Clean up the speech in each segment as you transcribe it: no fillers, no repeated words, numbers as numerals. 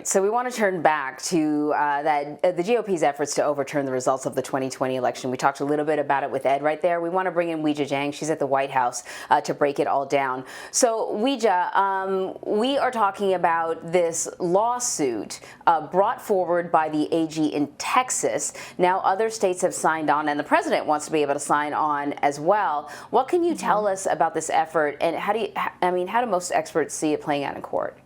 right, so we want to turn back to the GOP's efforts to overturn the results of the 2020 election. We talked a little bit about it with Ed right there. We want to bring in Weijia Jiang. She's at the White House to break it all down. So, Weijia, we are talking about this lawsuit brought forward by the AG in Texas. Now, other states have signed on, and the president wants to be able to sign on as well. What can you tell us about this effort, and how do most experts see it playing out in court?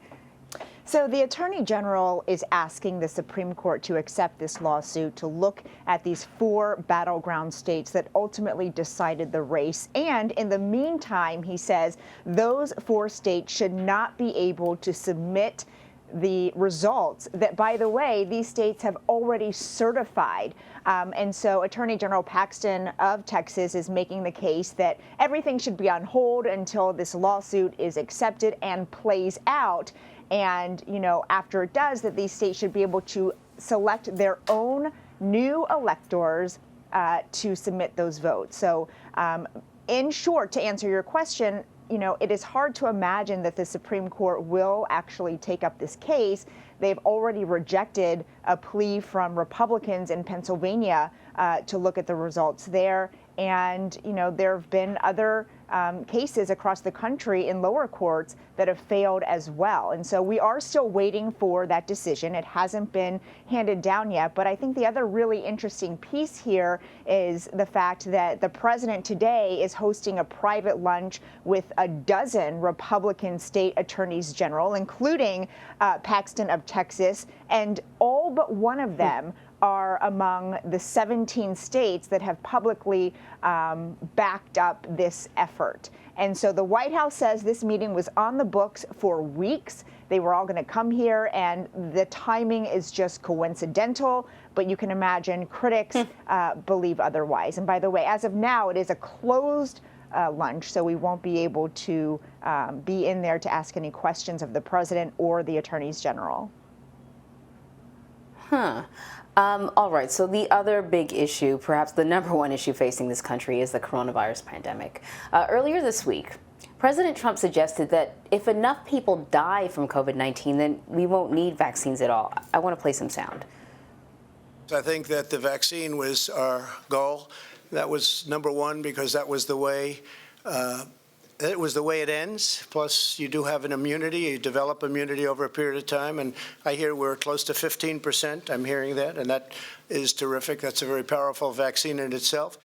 So the Attorney General is asking the Supreme Court to accept this lawsuit to look at these 4 battleground states that ultimately decided the race. And in the meantime, he says those 4 states should not be able to submit the results that, by the way, these states have already certified. And so Attorney General Paxton of Texas is making the case that everything should be on hold until this lawsuit is accepted and plays out. And, after it does, that these states should be able to select their own new electors to submit those votes. So in short, to answer your question, it is hard to imagine that the Supreme Court will actually take up this case. They've already rejected a plea from Republicans in Pennsylvania to look at the results there. And, there have been other cases across the country in lower courts that have failed as well. And so we are still waiting for that decision. It hasn't been handed down yet. But I think the other really interesting piece here is the fact that the president today is hosting a private lunch with a dozen Republican state attorneys general, including Paxton of Texas, and all but one of them are among the 17 states that have publicly backed up this effort. And so the White House says this meeting was on the books for weeks. They were all going to come here, and the timing is just coincidental. But you can imagine critics believe otherwise. And by the way, as of now, it is a closed lunch, so we won't be able to be in there to ask any questions of the president or the attorneys general. All right, so the other big issue, perhaps the number one issue facing this country, is the coronavirus pandemic. Earlier this week, President Trump suggested that if enough people die from COVID-19, then we won't need vaccines at all. I want to play some sound. I think that the vaccine was our goal. That was number one, because that was the way it ends. Plus, you do have an immunity. You develop immunity over a period of time. And I hear we're close to 15%. I'm hearing that. And that is terrific. That's a very powerful vaccine in itself.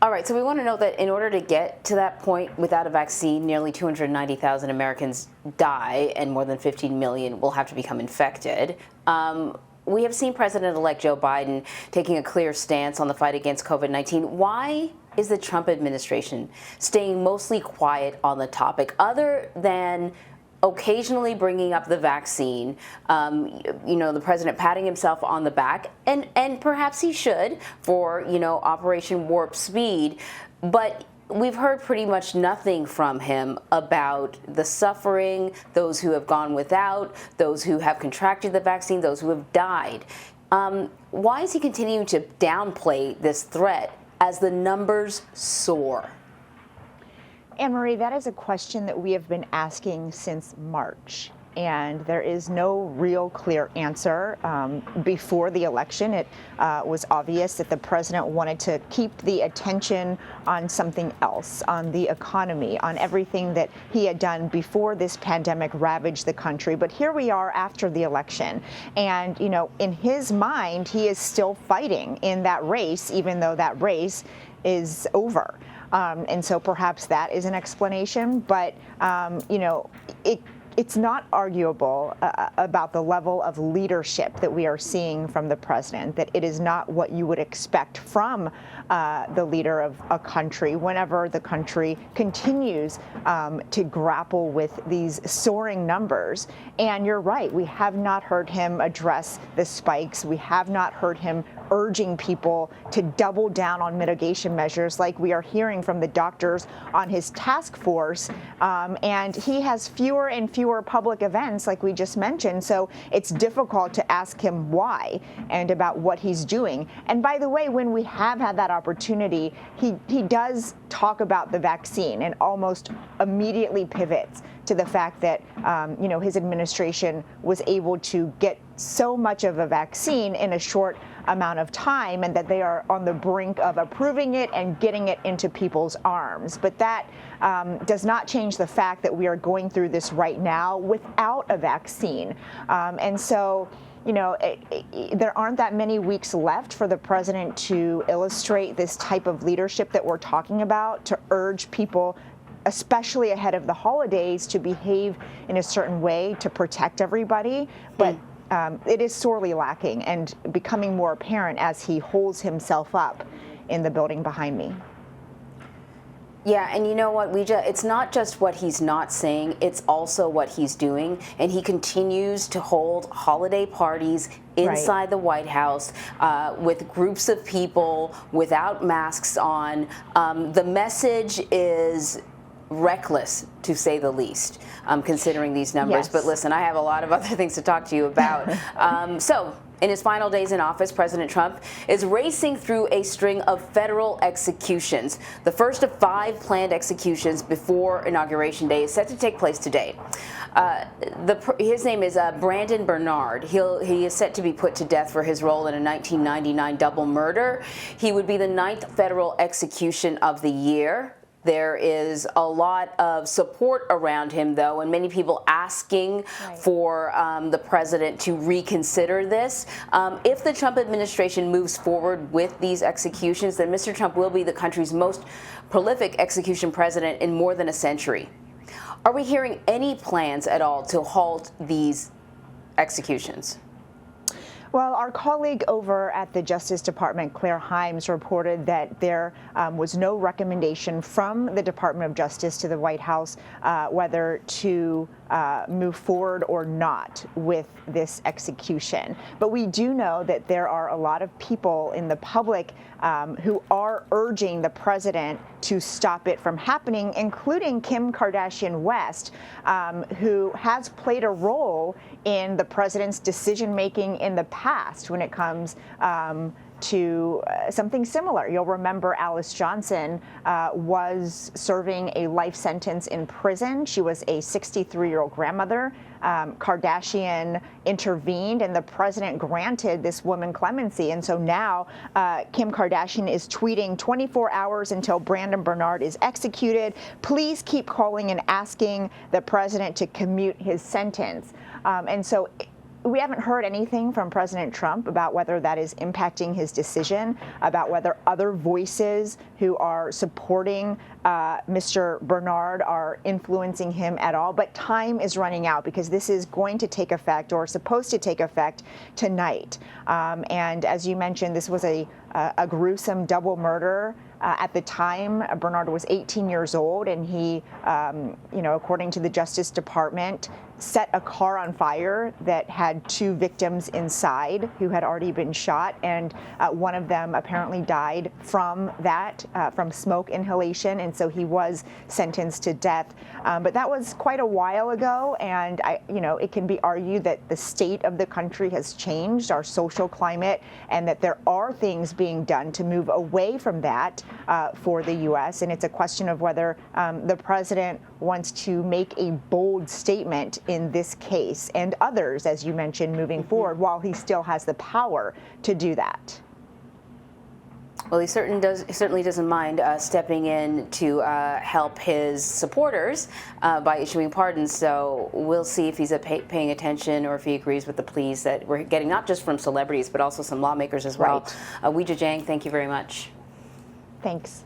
All right, so we want to know that in order to get to that point without a vaccine, nearly 290,000 Americans die and more than 15 million will have to become infected. We have seen President-elect Joe Biden taking a clear stance on the fight against COVID-19. Why is the Trump administration staying mostly quiet on the topic, other than occasionally bringing up the vaccine? The president patting himself on the back, and perhaps he should for, Operation Warp Speed. But we've heard pretty much nothing from him about the suffering, those who have gone without, those who have contracted the vaccine, those who have died. Why is he continuing to downplay this threat as the numbers soar? Anne-Marie, that is a question that we have been asking since March, and there is no real clear answer. Before the election, it was obvious that the president wanted to keep the attention on something else, on the economy, on everything that he had done before this pandemic ravaged the country. But here we are after the election, and, in his mind, he is still fighting in that race, even though that race is over. And so perhaps that is an explanation, but, it's not arguable about the level of leadership that we are seeing from the president, that it is not what you would expect from the leader of a country whenever the country continues to grapple with these soaring numbers. And you're right, we have not heard him address the spikes. We have not heard him urging people to double down on mitigation measures like we are hearing from the doctors on his task force. And he has fewer and fewer fewer public events like we just mentioned, so it's difficult to ask him why and about what he's doing. And by the way, when we have had that opportunity, he does talk about the vaccine and almost immediately pivots to the fact that his administration was able to get so much of a vaccine in a short amount of time, and that they are on the brink of approving it and getting it into people's arms. But that does not change the fact that we are going through this right now without a vaccine. And so, there aren't that many weeks left for the president to illustrate this type of leadership that we're talking about, to urge people, especially ahead of the holidays, to behave in a certain way to protect everybody. But it is sorely lacking and becoming more apparent as he holds himself up in the building behind me. Yeah, and you know what, Weijia, it's not just what he's not saying, it's also what he's doing. And he continues to hold holiday parties inside the White House with groups of people without masks on. The message is reckless, to say the least, considering these numbers. Yes. But listen, I have a lot of other things to talk to you about. So, in his final days in office, President Trump is racing through a string of federal executions. The first of 5 planned executions before Inauguration Day is set to take place today. His name is Brandon Bernard. He is set to be put to death for his role in a 1999 double murder. He would be the 9th federal execution of the year. There is a lot of support around him, though, and many people asking for the president to reconsider this. If the Trump administration moves forward with these executions, then Mr. Trump will be the country's most prolific execution president in more than a century. Are we hearing any plans at all to halt these executions? Well, our colleague over at the Justice Department, Claire Himes, reported that there was no recommendation from the Department of Justice to the White House whether to move forward or not with this execution. But we do know that there are a lot of people in the public who are urging the president to stop it from happening, including Kim Kardashian West, who has played a role in the president's decision-making in the past when it comes to something similar. You'll remember Alice Johnson was serving a life sentence in prison. She was a 63-year-old grandmother. Kardashian intervened, and the president granted this woman clemency. And so now Kim Kardashian is tweeting 24 hours until Brandon Bernard is executed. Please keep calling and asking the president to commute his sentence. And so we haven't heard anything from President Trump about whether that is impacting his decision, about whether other voices who are supporting Mr. Bernard are influencing him at all. But time is running out because this is going to take effect, or supposed to take effect, tonight. And as you mentioned, this was a gruesome double murder. At the time, Bernard was 18 years old, and he, according to the Justice Department, set a car on fire that had 2 victims inside who had already been shot, and one of them apparently died from that, from smoke inhalation, and so he was sentenced to death. But that was quite a while ago, and it can be argued that the state of the country has changed, our social climate, and that there are things being done to move away from that for the U.S., and it's a question of whether the president wants to make a bold statement in this case and others, as you mentioned, moving forward, while he still has the power to do that. Well, he certainly doesn't mind stepping in to help his supporters by issuing pardons. So we'll see if he's paying attention, or if he agrees with the pleas that we're getting, not just from celebrities, but also some lawmakers as well. Weijia Jiang, thank you very much. Thanks.